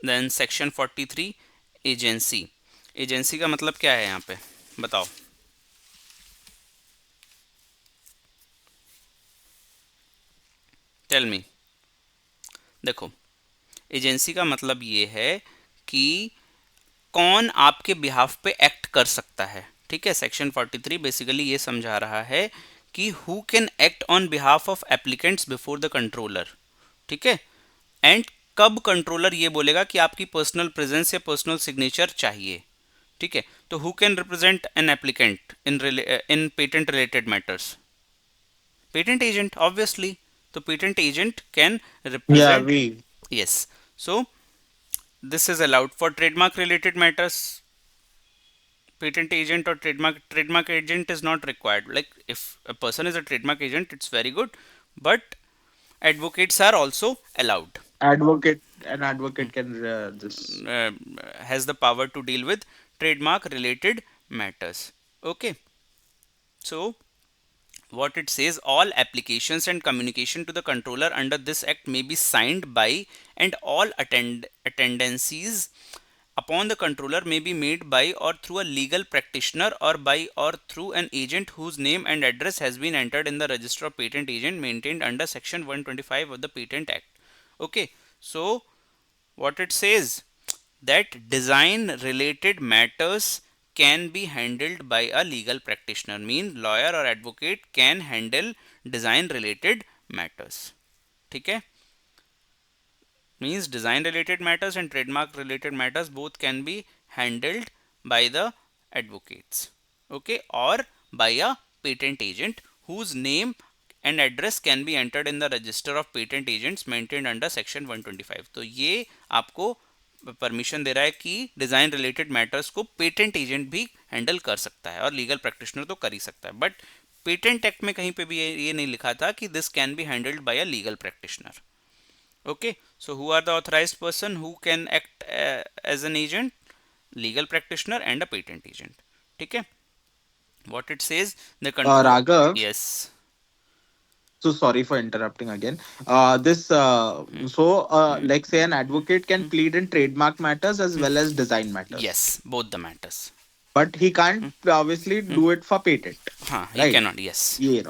Then section 43 agency. Agency का मतलब क्या है यहाँ पे बताओ। Tell me. देखो, एजेंसी का मतलब ये है कि कौन आपके बिहाफ पे एक्ट कर सकता है। ठीक है, सेक्शन 43 बेसिकली ये समझा रहा है कि who can act on behalf of applicants before the controller. ठीक है, एंड कब कंट्रोलर ये बोलेगा कि आपकी पर्सनल प्रेजेंस या पर्सनल सिग्नेचर चाहिए। ठीक है, तो who can represent an applicant in patent related matters? Patent agent obviously. तो patent agent can Yeah, represent. we. Yes, so this is allowed for trademark related matters. Patent agent or trademark agent is not required. Like if a person is a trademark agent, it's very good, but advocates are also allowed. An advocate can this. uh, has the power to deal with trademark related matters. Okay, so what it says, all applications and communication to the controller under this act may be signed by, and all attendances upon the controller may be made by or through a legal practitioner or by or through an agent whose name and address has been entered in the register of patent agent maintained under section 125 of the patent act. Okay, so what it says, that design related matters can be handled by a legal practitioner, mean lawyer or advocate can handle design related matters. ठीक है, means design related matters and trademark related matters both can be handled by the advocates, okay, or by a patent agent whose name and address can be entered in the register of patent agents maintained under section 125. तो ये आपको permission दे रहा है कि design related matters को patent agent भी handle कर सकता है और लीगल प्रैक्टिशनर तो कर ही सकता है, बट पेटेंट एक्ट में कहीं पे भी ये नहीं लिखा था कि this can be handled by a legal practitioner. Okay, so who are the authorized person who can act as an agent? Legal practitioner and a patent agent. ठीक है, what it says, the control. Raghav. Yes. So sorry for interrupting again. This Hmm. like say an advocate can Hmm. plead in trademark matters as Hmm. well as design matters, Yes, both the matters. but he can't Hmm. obviously Hmm. do it for patent, हाँ, he right? cannot. Yes, Yeah.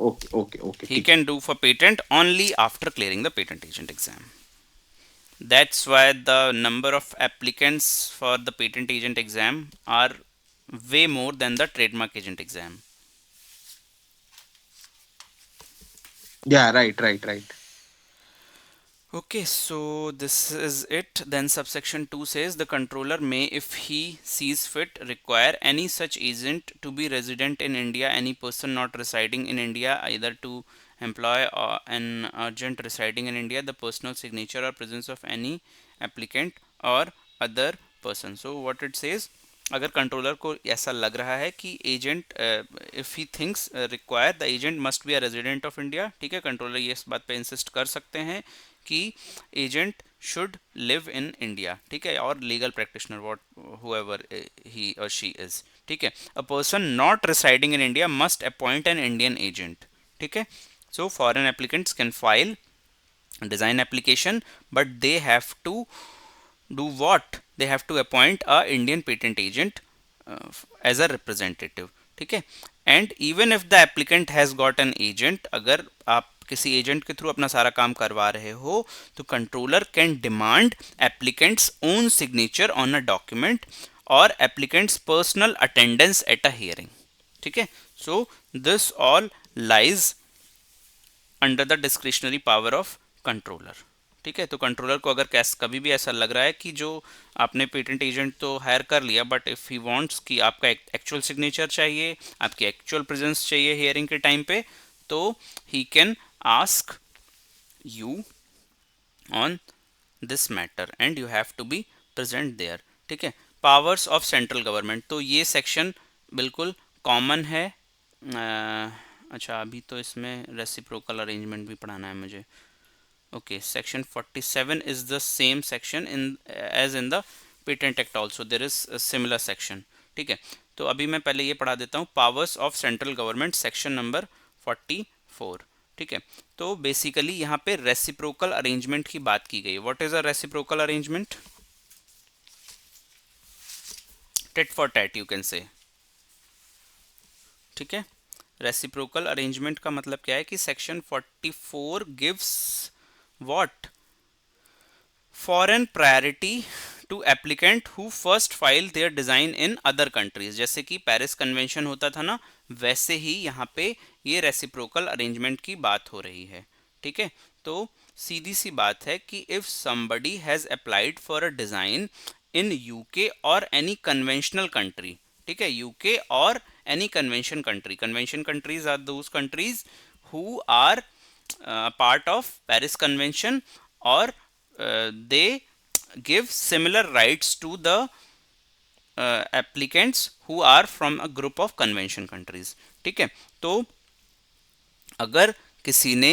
Okay. he ठीक है. can do for patent only after clearing the patent agent exam. That's why the number of applicants for the patent agent exam are way more than the trademark agent exam. Yeah. Right. Okay, so this is it. Then subsection 2 says the controller may, if he sees fit, require any such agent to be resident in India, any person not residing in India, either to employ an agent residing in India, the personal signature or presence of any applicant or other person. So what it says, अगर controller को ऐसा लग रहा है कि agent, if he thinks require the agent must be a resident of India, ठीक है, controller ये इस बात पे इंसिस्ट कर सकते हैं कि agent should live in India, ठीक है, और legal practitioner whatever he और शी इज, ठीक है, a person not residing in India must appoint an Indian agent. ठीक है, so foreign applicants can file design application, but they have to do what? They have to appoint a Indian patent agent as a representative. ठीक है, and even if the applicant has got an agent, अगर आप किसी agent के through अपना सारा काम करवा रहे हो, तो controller can demand applicants own signature on a document और applicants personal attendance at a hearing. ठीक है, so this all lies under the discretionary power of controller. ठीक है, तो कंट्रोलर को अगर कैस कभी भी ऐसा लग रहा है कि जो आपने पेटेंट एजेंट तो हायर कर लिया, बट इफ़ ही वांट्स कि आपका एक्चुअल सिग्नेचर चाहिए, आपकी एक्चुअल प्रेजेंस चाहिए हियरिंग के टाइम पे, तो he can ask you on this matter and you have to be present there. ठीक है, पावर्स ऑफ सेंट्रल गवर्नमेंट, तो ये सेक्शन बिल्कुल कॉमन है. अच्छा, अभी तो इसमें रेसिप्रोकल अरेंजमेंट भी पढ़ाना है मुझे. Okay, section 47 is the same section in as in the patent act also there is a similar section. ठीक है, तो अभी मैं पहले ये पढ़ा देता हूँ, powers of central government section number 44. ठीक है, तो बेसिकली यहाँ पे रेसिप्रोकल अरेंजमेंट की बात की गई. What is a reciprocal arrangement? Tit for tat you can say, ठीक है। रेसिप्रोकल अरेंजमेंट का मतलब क्या है कि section 44 gives what, foreign priority to applicant who first file their design in other countries. जैसे कि पेरिस कन्वेंशन होता था ना, वैसे ही यहाँ पे ये रेसिप्रोकल अरेंजमेंट की बात हो रही है, ठीक है। तो सीधी सी बात है कि if somebody has applied for a design in UK और एनी कन्वेंशनल कंट्री, ठीक है, यूके और any convention country, convention countries are those countries who are part of Paris convention, और they give similar rights to the applicants who are from a group of convention countries, ठीक है। तो अगर किसी ने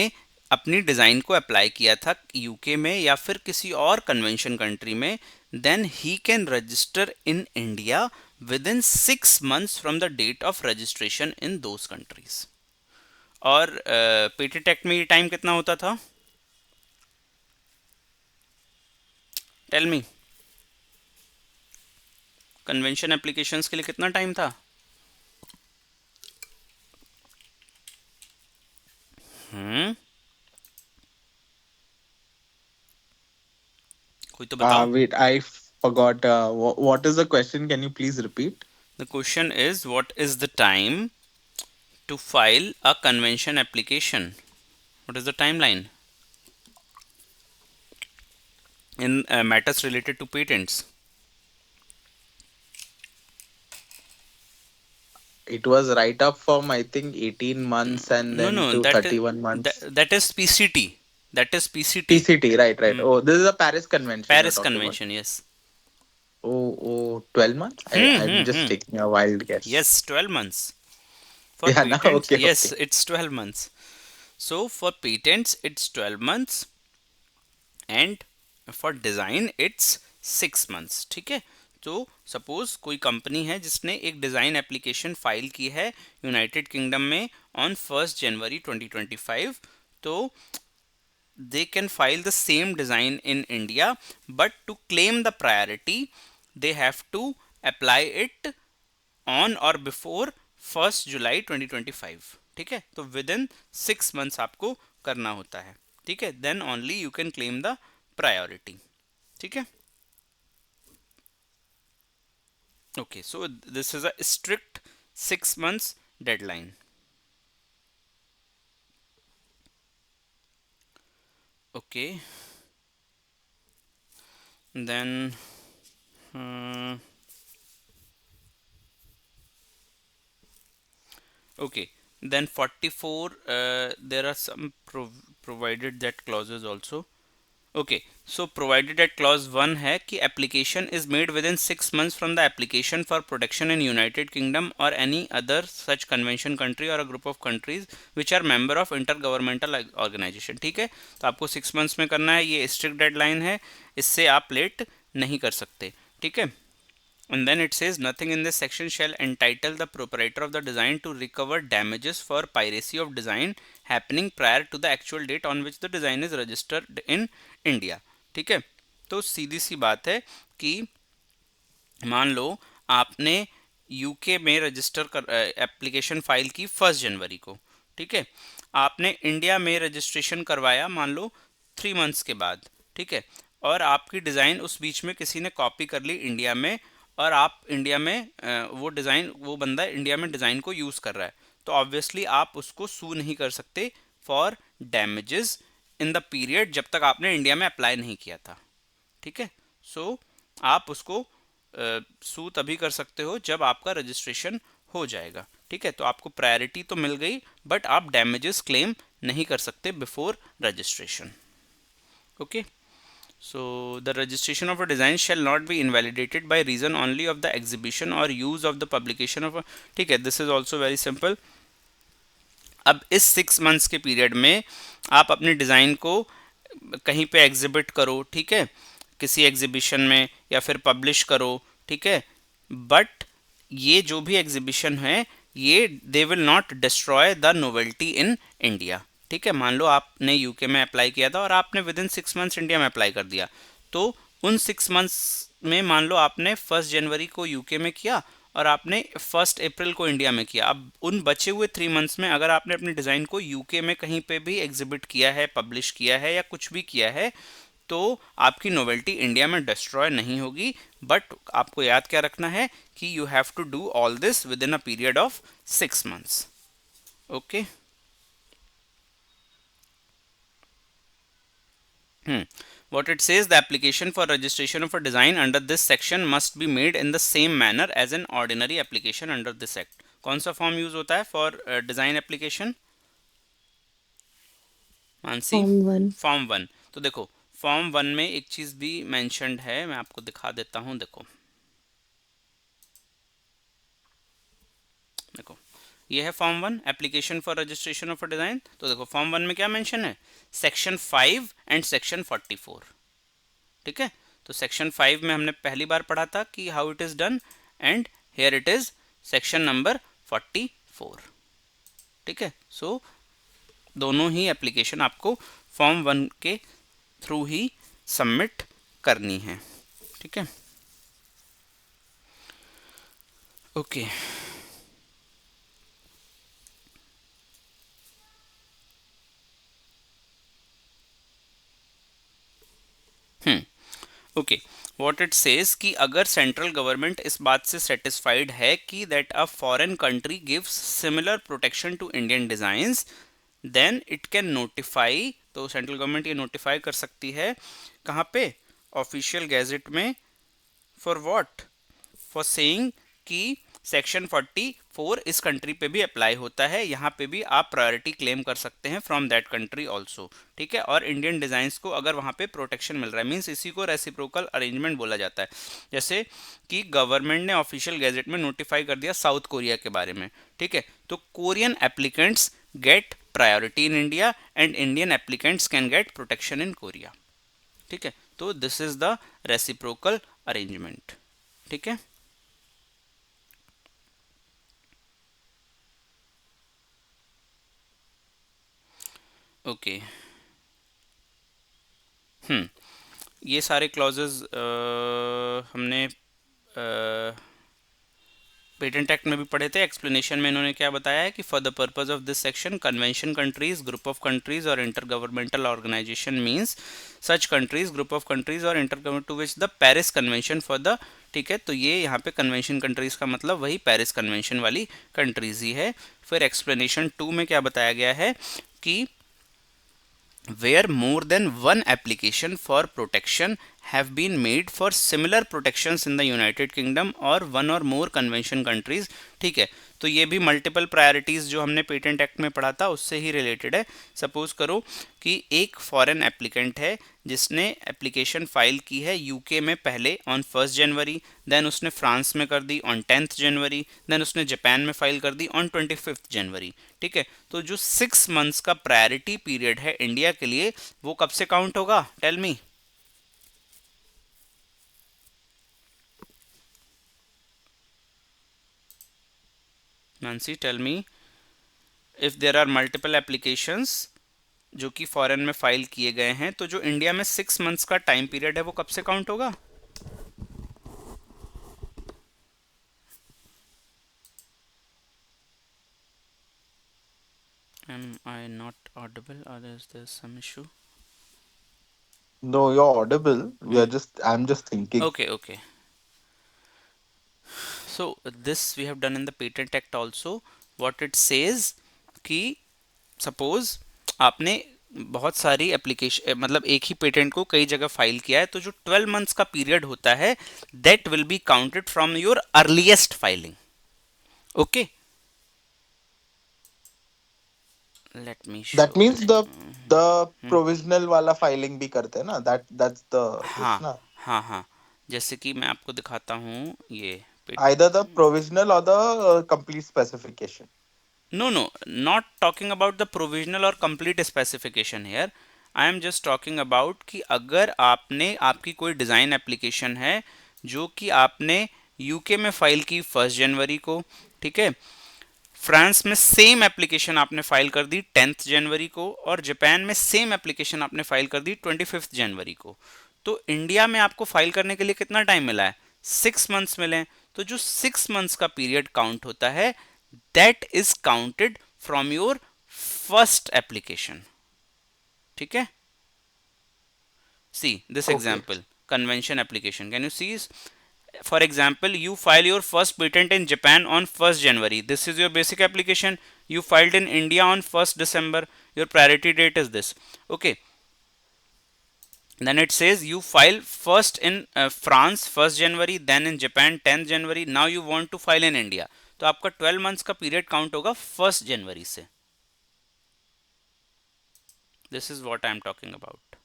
अपनी डिज़ाइन को अप्लाई किया था यूके में या फिर किसी और कन्वेंशन कंट्री में, then he can register in India within 6 months from the date of registration in those countries. और पेटेंट एक्ट में ये टाइम कितना होता था, टेल मी, कन्वेंशन एप्लीकेशंस के लिए कितना टाइम था? हम्म, कोई तो बताओ। Wait, I forgot. What is the question? Can you please repeat? The question is, what is the time to file a convention application? What is the timeline in matters related to patents? It was right up from, I think, 18 months and No, then no, to that is 31 months. that is PCT. That is PCT. PCT, right, right. Hmm. Oh, this is a Paris Convention you're Paris talking about. Convention, yes. Oh, 12 months? Hmm, I'm hmm, just hmm. taking a wild guess. Yes, 12 months. For Yeah, no, patents, okay, yes, okay. it's 12 months. So for patents, it's 12 months, and for design it's 6 months, ठीक है। तो suppose कोई company है जिसने एक design application file की है United kingdom में ऑन 1 जनवरी 2025, तो they can file the same design in India, but to claim the priority they have to apply it on or before 1 July 2025, ठीक है। तो विद इन 6 months आपको करना होता है, ठीक है, then only you can claim the priority, ठीक है। Okay, so this is a strict 6 months deadline. Okay, then okay, then 44, there are some provided that clauses also. Okay, so provided that clause 1 है कि application is made within 6 months from the application for protection in United Kingdom or any other such convention country or a group of countries which are member of intergovernmental organization, ठीक है। तो आपको 6 months में करना है, ये strict deadline है, इससे आप लेट नहीं कर सकते, ठीक है। And then it says nothing in this section shall entitle the proprietor of the design to recover damages for piracy of design happening prior to the actual date on which the design is registered in India, ठीक है। तो सीधी सी बात है कि मान लो आपने UK में register कर एप्लीकेशन फाइल की 1 जनवरी को, ठीक है, आपने इंडिया में रजिस्ट्रेशन करवाया मान लो 3 months के बाद, ठीक है, और आपकी डिज़ाइन उस बीच में किसी ने कॉपी कर ली इंडिया में, और आप इंडिया में वो बंदा इंडिया में डिज़ाइन को यूज़ कर रहा है, तो ऑब्वियसली आप उसको सू नहीं कर सकते for damages in the period जब तक आपने इंडिया में अप्लाई नहीं किया था, ठीक है। सो आप उसको सू तभी कर सकते हो जब आपका रजिस्ट्रेशन हो जाएगा, ठीक है। तो आपको प्रायोरिटी तो मिल गई, बट आप डैमेजेस क्लेम नहीं कर सकते before registration, okay. So the registration of a design shall not be invalidated by reason only of the exhibition or use of the publication of a, ठीक है, this is also very simple। अब इस 6 months के period में आप अपनी design को कहीं पे एग्जिबिट करो, ठीक है, किसी एग्जीबिशन में, या फिर पब्लिश करो, ठीक है, बट ये जो भी एग्जीबिशन है ये they will not destroy the novelty in India, ठीक है। मान लो आपने यूके में अप्लाई किया था और आपने विद इन 6 months इंडिया में अप्लाई कर दिया, तो उन 6 मंथ्स में मान लो आपने 1 जनवरी को यूके में किया और आपने 1 अप्रैल को इंडिया में किया। अब उन बचे हुए 3 मंथ्स में अगर आपने अपने डिज़ाइन को यूके में कहीं पे भी एग्जिबिट किया है, पब्लिश किया है या कुछ भी किया है, तो आपकी नोवेल्टी इंडिया में डिस्ट्रॉय नहीं होगी। बट आपको याद क्या रखना है कि you have to do all this within a period of 6 months. Okay. What it says, the application for registration of a design under this section must be made in the same manner as an ordinary application under this act. कौन सा form use होता है for design application Mansi? Form 1। Form 1। तो देखो form 1 में एक चीज भी मेंशन्ड है, मैं आपको दिखा देता हूं। देखो देखो ये है form 1, application for registration of a design. तो देखो फॉर्म 1 में क्या मेंशन है, सेक्शन 5 एंड सेक्शन 44। ठीक है, तो सेक्शन 5 में हमने पहली बार पढ़ा था कि how it is done, and here it is section number 44। ठीक है, सो दोनों ही एप्लीकेशन आपको फॉर्म 1 के थ्रू ही सबमिट करनी है। ठीक है, okay. Okay, what it says कि अगर सेंट्रल गवर्नमेंट इस बात से सेटिस्फाइड है कि that a foreign country gives similar protection to Indian designs, then it can notify. तो सेंट्रल गवर्नमेंट ये नोटिफाई कर सकती है कहाँ पे, ऑफिशियल गैजेट में। फॉर व्हाट, फॉर सेइंग कि सेक्शन 44 इस कंट्री पे भी अप्लाई होता है, यहाँ पे भी आप प्रायोरिटी क्लेम कर सकते हैं फ्रॉम दैट कंट्री ऑल्सो। ठीक है, और इंडियन डिजाइंस को अगर वहाँ पे प्रोटेक्शन मिल रहा है, मीन्स इसी को रेसिप्रोकल अरेंजमेंट बोला जाता है। जैसे कि गवर्नमेंट ने ऑफिशियल गैजेट में नोटिफाई कर दिया साउथ कोरिया के बारे में। ठीक है, तो Korean applicants get priority in India and Indian applicants can get protection in Korea. ठीक है, तो this is the reciprocal arrangement. ठीक है, ओके। ये सारे क्लॉजेज हमने पेटेंट एक्ट में भी पढ़े थे। एक्सप्लेनेशन में इन्होंने क्या बताया है कि for the purpose of this section convention countries, group of countries और inter governmental organisation means such countries, group of countries और inter government to which the Paris convention for the. ठीक है, तो ये यहाँ पे कन्वेंशन कंट्रीज का मतलब वही पेरिस कन्वेंशन वाली कंट्रीज ही है। फिर एक्सप्लेनेशन 2 में क्या बताया गया है कि where more than one application for protection have been made for similar protections in the United Kingdom or one or more convention countries। ठीक है, तो ये भी मल्टीपल प्रायोरिटीज़ जो हमने पेटेंट एक्ट में पढ़ा था उससे ही रिलेटेड है। सपोज करो कि एक फॉरेन एप्लीकेंट है जिसने एप्लीकेशन फाइल की है यूके में पहले ऑन 1 जनवरी, देन उसने फ्रांस में कर दी ऑन 10 जनवरी, देन उसने जापान में फाइल कर दी ऑन 25 जनवरी। ठीक है, तो जो 6 मंथ्स का प्रायोरिटी पीरियड है इंडिया के लिए वो कब से काउंट होगा, tell me. Nancy tell me, if there are multiple applications जो कि फॉरेन में फाइल किए गए हैं, तो जो इंडिया में 6 मंथ्स का टाइम पीरियड है वो कब से काउंट होगा। Am I not audible or is there some issue? No, you're audible. I'm just thinking. Okay, okay. So this we have done in the Patent Act also. What it says कि suppose आपने बहुत सारी application मतलब एक ही patent को कई जगह file किया है, तो जो 12 मंथ्स का पीरियड होता है that will be counted from your earliest filing. Okay, let me That show means the it. provisional वाला filing भी करते हैं ना? That's the this हाँ ना? हाँ हाँ, जैसे कि मैं आपको दिखाता हूँ ये Either the provisional or the complete specification. No, no, not talking about the provisional or complete specification here. I am just talking about कि अगर आपने आपकी कोई डिज़ाइन एप्लीकेशन है जो कि आपने यूके में फाइल की 1 जनवरी को, ठीक है, फ्रांस में सेम एप्लीकेशन आपने फाइल कर दी 10 जनवरी को और जापान में सेम एप्लीकेशन आपने फाइल कर दी 25 जनवरी को, तो इंडिया में आपको फाइल करने के लिए कितना टाइम मिला है? 6 मंथ्स मिले हैं। तो जो 6 मंथ्स का पीरियड काउंट होता है, that is counted from your first application. ठीक है, see this Okay. Example, convention application, can you see? For example, you file your first patent in Japan on 1st January. This is your basic application. You filed in India on 1st December. Your priority date is this. Okay. Then it says you file first in France 1st January, then in Japan 10th January. Now you want to file in India. तो आपका 12 months का period count होगा 1st जनवरी से. This is what I am talking about.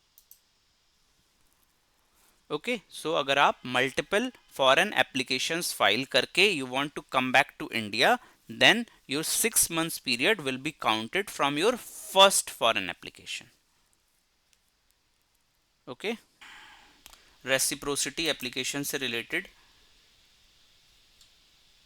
Okay, so अगर आप multiple foreign applications file करके you want to come back to India, then your 6 months period will be counted from your first foreign application. Okay, reciprocity application से related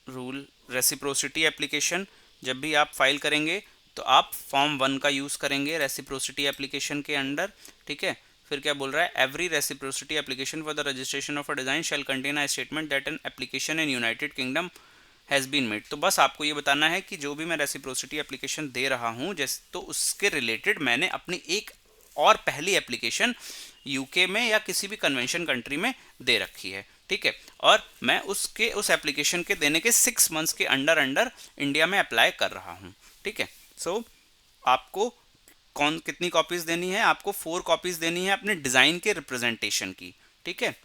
rule. Reciprocity application जब भी आप file करेंगे तो आप form 1 का use करेंगे रेसिप्रोसिटी एप्लीकेशन के अंडर. ठीक है, फिर क्या बोल रहा है? Every reciprocity application for the registration of a design shall contain a statement that an application in United Kingdom has been made. तो बस आपको ये बताना है कि जो भी मैं रेसिप्रोसिटी एप्लीकेशन दे रहा हूँ जैसे, तो उसके रिलेटेड मैंने अपनी एक और पहली एप्लीकेशन यूके में या किसी भी कन्वेंशन कंट्री में दे रखी है. ठीक है, और मैं उस एप्लीकेशन के देने के 6 मंथ्स के अंडर अंडर इंडिया में अप्लाई कर रहा हूँ. ठीक है, सो आपको कितनी कॉपीज देनी है? आपको 4 कॉपीज देनी है अपने डिज़ाइन के रिप्रेजेंटेशन की. ठीक है,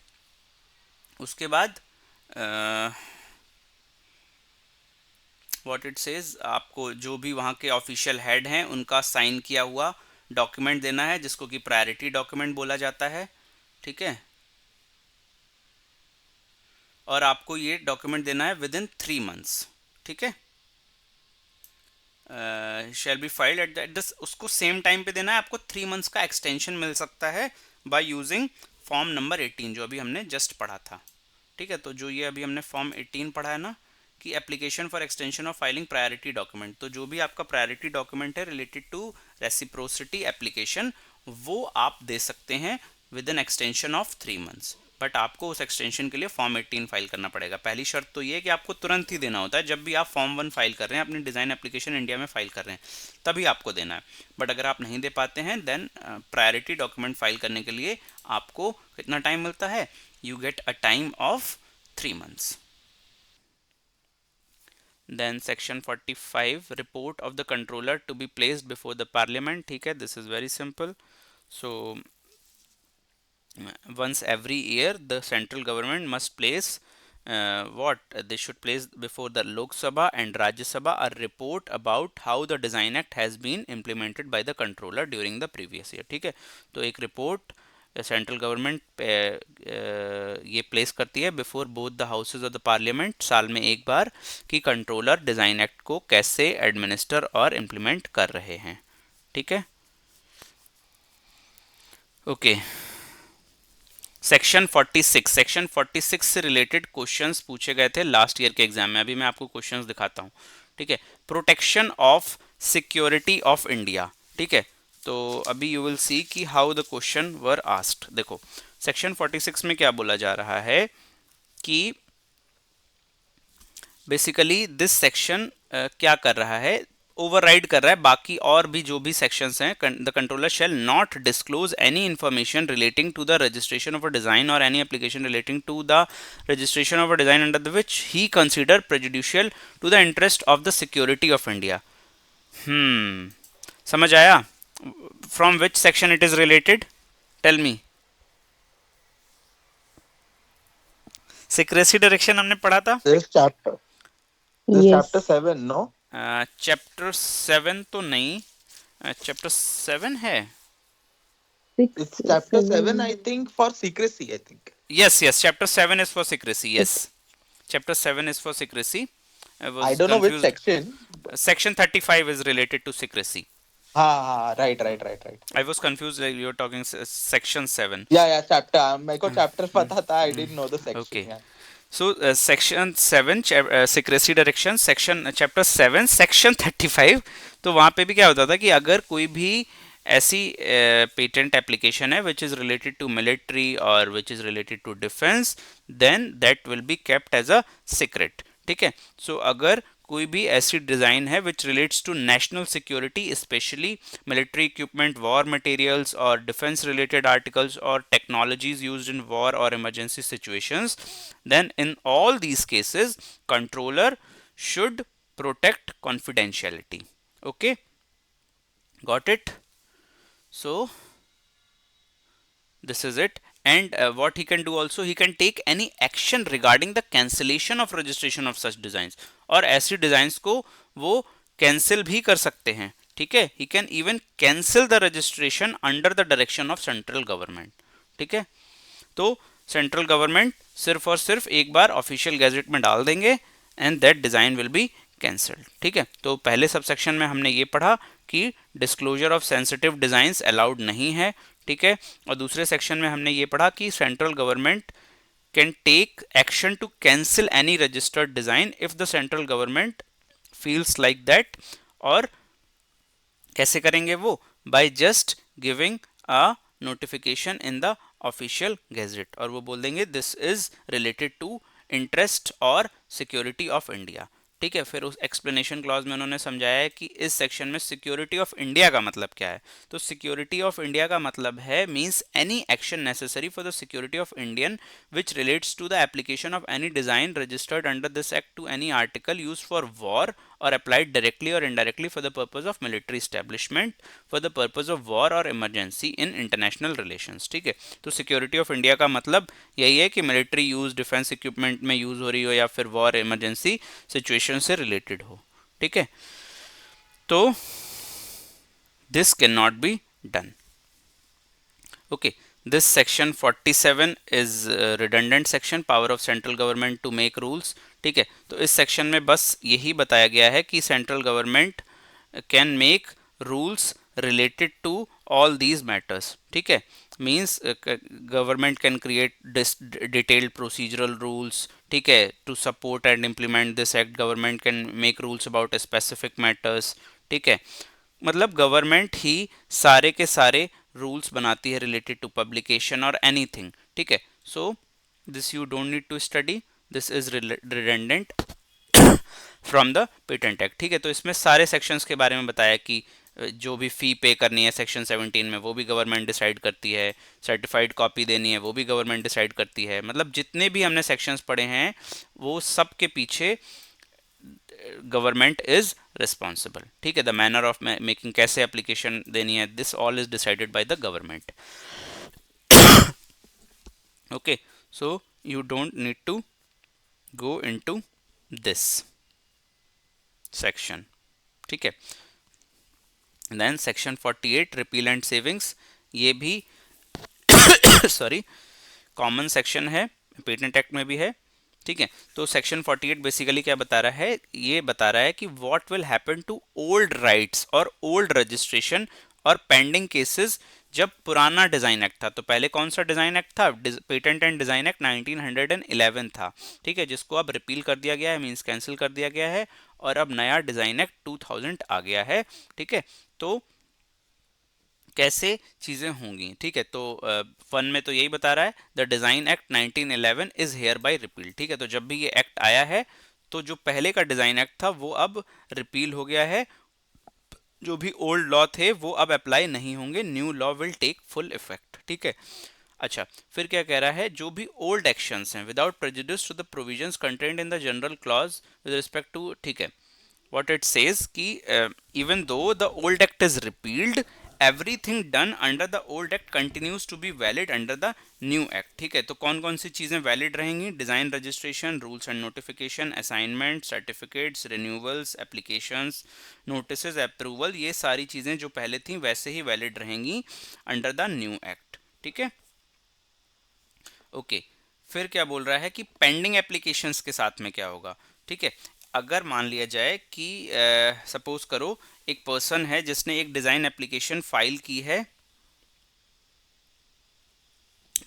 उसके बाद व्हाट इट सेज, आपको जो भी वहाँ के ऑफिशियल हेड हैं उनका साइन किया हुआ डॉक्यूमेंट देना है जिसको कि प्रायोरिटी डॉक्यूमेंट बोला जाता है. ठीक है, और आपको ये डॉक्यूमेंट देना है विद इन 3 मंथ्स. ठीक है, shall be filed at this, उसको सेम टाइम पे देना है. आपको 3 मंथ्स का एक्सटेंशन मिल सकता है बाय यूजिंग फॉर्म नंबर 18 जो अभी हमने जस्ट पढ़ा था. ठीक है, तो जो ये अभी हमने फॉर्म 18 पढ़ा है ना कि application for extension of filing priority document, तो जो भी आपका प्रायोरिटी डॉक्यूमेंट है रिलेटेड टू रेसिप्रोसिटी एप्लीकेशन वो आप दे सकते हैं with an extension of 3 months. But आपको उस एक्सटेंशन के लिए फॉर्म 18 फाइल करना पड़ेगा. पहली शर्त तो ये है कि आपको तुरंत ही देना होता है जब भी आप फॉर्म 1 फाइल कर रहे हैं, अपनी डिज़ाइन एप्लीकेशन इंडिया में फाइल कर रहे हैं तभी आपको देना है. बट अगर आप नहीं दे पाते हैं देन प्रायोरिटी डॉक्यूमेंट फाइल करने के लिए आपको कितना टाइम मिलता है? You get a time of 3 months. Then section 45, report of the controller to be placed before the parliament. ठीक है, this is very simple. So once every year the central government must place what they should place before the Lok Sabha and Rajya Sabha a report about how the design act has been implemented by the controller during the previous year. ठीक है, तो एक report central government ये place करती है before both the houses of the parliament साल में एक बार कि कंट्रोलर डिज़ाइन एक्ट को कैसे एडमिनिस्टर और इम्प्लीमेंट कर रहे हैं. ठीक है, ओके. सेक्शन 46, सेक्शन 46 से रिलेटेड क्वेश्चंस पूछे गए थे लास्ट ईयर के एग्जाम में. अभी मैं आपको क्वेश्चंस दिखाता हूँ. ठीक है, protection of security of India. ठीक है, तो अभी यू विल सी कि how the question were asked. देखो सेक्शन 46 में क्या बोला जा रहा है कि बेसिकली दिस सेक्शन क्या कर रहा है? ओवरराइड कर रहा है बाकी और भी जो भी सेक्शंस हैं. The controller shall not disclose any information relating to the registration of a design और any application relating to the registration of a design under which he consider prejudicial to the interest of the security of India. समझ आया? From which section it is related? Tell me. Secrecy direction हमने पढ़ा था. This chapter. This Yes. chapter 7, no? Chapter 7 तो नहीं. Chapter 7 है. It's chapter 7, I think, for secrecy, I think. Yes, yes, chapter 7 is for secrecy. Yes, chapter 7 is for secrecy. I don't know which section. Section 35 is related to secrecy. Right. I was confused, like you're talking section 7. Yeah, chapter. मेरे को chapter पता था. I didn't know the section. Okay. Yeah. So section 7 secrecy direction, section chapter 7 section 35. तो वहाँ पे भी क्या होता था कि अगर कोई भी ऐसी पेटेंट एप्लीकेशन है which is related to military और which is related to defence, then that will be kept as a secret. ठीक है, सो अगर कोई भी ऐसी डिज़ाइन है which relates to national security, specially military equipment, war materials और डिफेंस रिलेटेड आर्टिकल्स और टेक्नोलॉजीज यूज्ड इन वॉर और emergency situations, then in all these cases controller should protect confidentiality. Okay, got it? So this is it. And what he can do also, he can take any action regarding the cancellation of registration of such designs, और ऐसी designs को वो cancel भी कर सकते हैं। ठीक है, he can even cancel the registration under the direction of central government. ठीक है, तो सेंट्रल गवर्नमेंट सिर्फ और सिर्फ एक बार ऑफिशियल गैजेट में डाल देंगे and that design will be cancelled. ठीक है, तो पहले सबसेक्शन में हमने ये पढ़ा कि disclosure of sensitive designs allowed नहीं है। ठीक है, और दूसरे सेक्शन में हमने ये पढ़ा कि central government can take action to cancel any registered design if the central government feels like that. और कैसे करेंगे वो? By just giving a notification in the official gazette, और वो बोल देंगे this is related to interest और security of India. ठीक है, फिर उस एक्सप्लेनेशन क्लॉज में उन्होंने समझाया है कि इस सेक्शन में सिक्योरिटी ऑफ इंडिया का मतलब क्या है। तो सिक्योरिटी ऑफ इंडिया का मतलब है means any action necessary for the security of Indian which relates to the application of any design registered under this act to any article use for war or applied directly or indirectly for the purpose of military establishment, for the purpose of war or emergency in international relations। ठीक है, तो security of India का मतलब यही है कि military use, defence equipment में use हो रही हो या फिर वॉर इमरजेंसी सिचुएशन से रिलेटेड हो। ठीक है, तो this can not be done. Okay, this section 47 is redundant section, power of central government to make rules। ठीक है, तो इस सेक्शन में बस यही बताया गया है कि central government can make rules related to all these matters. ठीक है, means government can create detailed procedural rules. ठीक है, to support and implement this act government can make rules about specific matters. ठीक है, मतलब गवर्नमेंट ही सारे के सारे रूल्स बनाती है रिलेटेड टू पब्लिकेशन और एनीथिंग। ठीक है, so this you don't need to study, this is redundant from the patent act. ठीक है, तो इसमें सारे सेक्शंस के बारे में बताया कि जो भी फ़ी पे करनी है सेक्शन 17 में वो भी गवर्नमेंट डिसाइड करती है, सर्टिफाइड कॉपी देनी है वो भी गवर्नमेंट डिसाइड करती है। मतलब जितने भी हमने सेक्शंस पढ़े हैं वो सब के पीछे गवर्नमेंट इज रिस्पॉन्सिबल। ठीक है, द मैनर ऑफ मेकिंग, कैसे एप्लीकेशन देनी है, this all is decided by the government. Okay, so you don't need to go into this section. ठीक है, then section 48 repeal and savings, ये भी सॉरी कॉमन सेक्शन है, पेटेंट एक्ट में भी है। ठीक है, तो सेक्शन 48 बेसिकली क्या बता रहा है? ये बता रहा है कि what will happen to old rights और ओल्ड रजिस्ट्रेशन और पेंडिंग केसेस जब पुराना डिज़ाइन एक्ट था। तो पहले कौन सा डिज़ाइन एक्ट था? पेटेंट एंड डिज़ाइन एक्ट 1911 था। ठीक है, जिसको अब रिपील कर दिया गया है, मींस कैंसिल कर दिया गया है, और अब नया डिज़ाइन एक्ट 2000 आ गया है। ठीक है, तो कैसे चीज़ें होंगी। ठीक है, तो वन में तो यही बता रहा है the design act 1911 is hereby repeal. ठीक है, तो जब भी ये एक्ट आया है तो जो पहले का डिज़ाइन एक्ट था वो अब रिपील हो गया है, जो भी ओल्ड लॉ थे वो अब अप्लाई नहीं होंगे, new law will take full effect. ठीक है, अच्छा फिर क्या कह रहा है? जो भी ओल्ड एक्शंस हैं without prejudice to the provisions content in the general clause with respect to, ठीक है, what it says कि even though the old act is repealed, everything done under the old act continues to be valid under the new act। ठीक है, तो कौन कौन सी चीज़ें valid रहेंगी? Design registration, rules and notification, assignment, certificates, renewals, applications, notices, approval, ये सारी चीज़ें जो पहले थी वैसे ही वैलिड रहेंगी अंडर द न्यू एक्ट। ठीक है, ओके, फिर क्या बोल रहा है कि पेंडिंग एप्लीकेशंस के साथ में क्या होगा? ठीक है, अगर मान लिया जाए कि सपोज करो एक पर्सन है जिसने एक डिज़ाइन एप्लीकेशन फाइल की है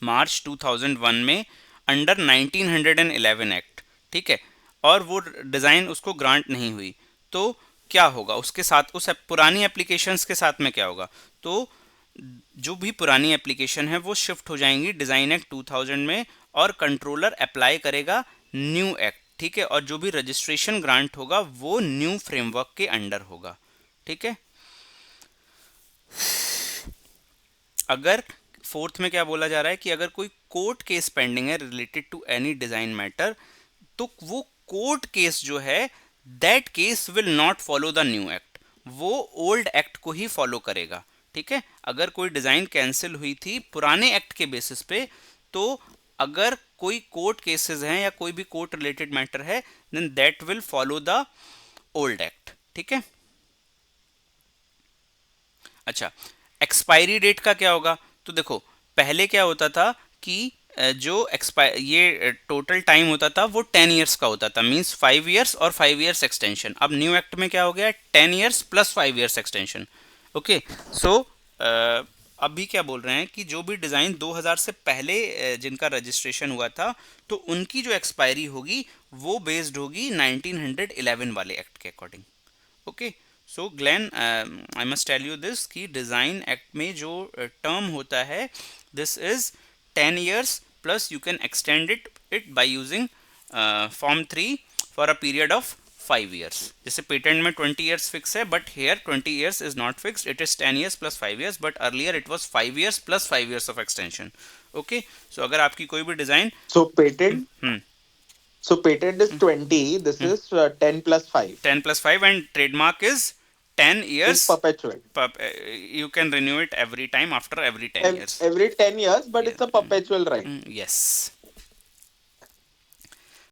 मार्च 2001 में अंडर 1911 एक्ट। ठीक है, और वो डिज़ाइन उसको ग्रांट नहीं हुई, तो क्या होगा उसके साथ, उस पुरानी एप्लीकेशंस के साथ में क्या होगा? तो जो भी पुरानी एप्लीकेशन है वो शिफ्ट हो जाएंगी डिज़ाइन एक्ट 2000 में, और कंट्रोलर अप्लाई करेगा न्यू एक्ट, ठीक है, और जो भी रजिस्ट्रेशन ग्रांट होगा वो न्यू फ्रेमवर्क के अंडर होगा, ठीक है। अगर फोर्थ में क्या बोला जा रहा है कि अगर कोई कोर्ट केस पेंडिंग है related to any design matter, तो वो कोर्ट केस जो है, that case will not follow the new act, वो ओल्ड एक्ट को ही फॉलो करेगा, ठीक है। अगर कोई डिजाइन कैंसिल हुई थी पुराने एक्ट के बेसिस पे, तो अगर कोई कोर्ट केसेस हैं या कोई भी कोर्ट रिलेटेड मैटर है, then that will follow the old act, ठीक है। अच्छा, एक्सपायरी डेट का क्या होगा? तो देखो, पहले क्या होता था कि जो एक्सपायर ये टोटल टाइम होता था वो 10 ईयर्स का होता था, मींस 5 ईयर्स और 5 ईयर्स एक्सटेंशन। अब न्यू एक्ट में क्या हो गया, 10 years plus 5 years extension. Okay, so अभी क्या बोल रहे हैं कि जो भी डिज़ाइन 2000 से पहले जिनका रजिस्ट्रेशन हुआ था, तो उनकी जो एक्सपायरी होगी वो बेस्ड होगी 1911 वाले एक्ट के according. Okay, so Glen, I must tell you this कि डिज़ाइन एक्ट में जो टर्म होता है, this is 10 years plus you can extend it by using form 3 for a period of 5 years. जैसे पेटेंट में 20 ईयर्स फिक्स है, but here 20 years is not fixed, it is 10 years plus 5 years, but earlier it was 5 years plus 5 years of extension. Okay, so अगर आपकी कोई भी design, So patent is 20. This is 10 plus 5 10 plus 5 and trademark is 10 is years. perpetual. You can renew it every time after every 10 years. Every 10 years, but Yeah. it's a perpetual right. Yes.